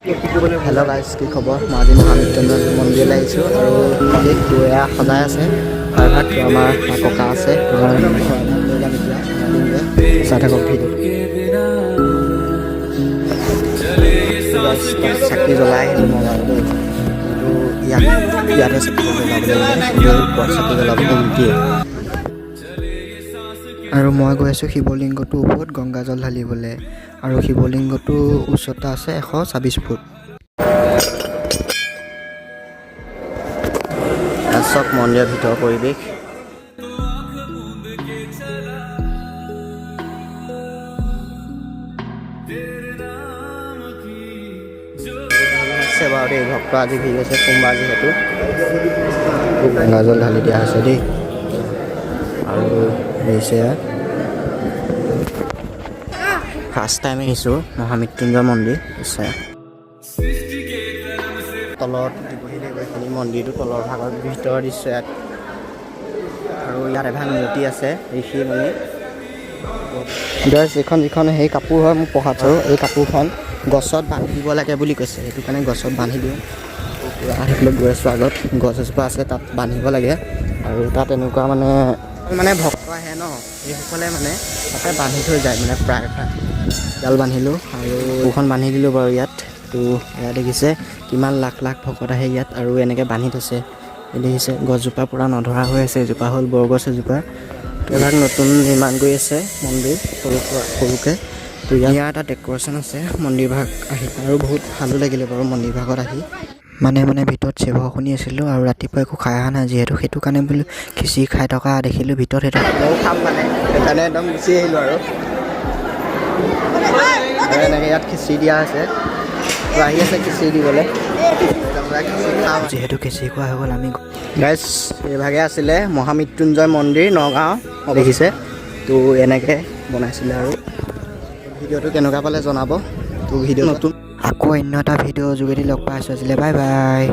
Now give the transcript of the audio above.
Hello guys की खबर मैं आज महामृत्युंजय मंदिर आइছোঁ আৰু মন্দিৰ দুয়া সজাই আছে প্ৰায়ভাগ আমাৰ ককা আছে চাই থাকক ভিডিঅ চাকি জ্বলাই আহিলোঁ মই বাৰু ইয়াতে চাকি জ্বলাবলৈ নিদিয়ে আৰু মই গৈ আছোঁ শিৱলিংগটোৰ ওপৰত গংগাজল ঢালিবলৈ আৰু শিৱলিংগটোৰ উচ্চতা আছে 126 ফুট চব মন্দিৰৰ ভিতৰৰ পৰিৱেশ বাৰু দেই ভক্ত আজি ভিৰ আছে সোমবাৰ যিহেতু গংগাজল ঢালি দিয়া হৈছে দেই আৰু দিছে ফাৰ্ষ্ট টাইম আহিছোঁ মহামৃত্যুঞ্জয় মন্দিৰ আছে তলত দিবহি লাগিব এইখিনি মন্দিৰটো তলৰ ভাগৰ ভিতৰ দৃশ্য ইয়াত আৰু ইয়াত এভাগ মূৰ্তি আছে ঋষি মুনি যিখন সেই কাপোৰ হয় মোক পঢ়াইছোঁ এই কাপোৰখন গছত বান্ধি দিব লাগে বুলি কৈছে সেইটো কাৰণে গছত বান্ধি দিওঁ আহিবলৈ গৈ আছোঁ আগত গছ এজোপা আছে তাত বান্ধিব লাগে আৰু তাত এনেকুৱা মানে ভক্ত আহে ন এইসকলে মানে তাতে বান্ধি থৈ যায় মানে প্ৰায় জাল বান্ধিলোঁ আৰু দুখন বান্ধি দিলোঁ বাৰু ইয়াত তো ইয়াত দেখিছে কিমান লাখ লাখ ভকত আহে ইয়াত আৰু এনেকৈ বান্ধি থৈছে দেখিছে গছজোপা পূৰা নধৰা হৈ আছে এজোপা হ'ল বৰগছ এজোপা এভাগ নতুন নিৰ্মাণ কৰি আছে মন্দিৰ সৰুকৈ তো ইয়াৰ এটা ডেক'ৰেশ্যন আছে মন্দিৰ ভাগ আহি আৰু বহুত ভালো লাগিলে বাৰু মন্দিৰ ভাগত আহি মানে ভিতৰত চেৱা শুনি আছিলোঁ আৰু ৰাতিপুৱা একো খাই অহা নাই যিহেতু সেইটো কাৰণে বোলো খিচিৰি খাই থকা দেখিলোঁ ভিতৰত সেইটো ময়ো খাম মানে সেইকাৰণে একদম গুচি আহিলোঁ আৰু এনেকৈ ইয়াত খিচিৰি দিয়া আছে তো আহি আছে খিচিৰি দিবলৈ যিহেতু খিচিৰি খোৱা হৈ গ'ল আমি গাইছ এইভাগে আছিলে মহামৃত্যুঞ্জয় মন্দিৰ নগাঁও দেখিছে তো এনেকৈ বনাইছিলে আৰু ভিডিঅ'টো কেনেকুৱা পালে জনাব তো ভিডিঅ' নতুন আকৌ অন্য এটা ভিডিঅ'ৰ যোগেদি লগ পাই আছোঁ আজিলৈ বাই বাই।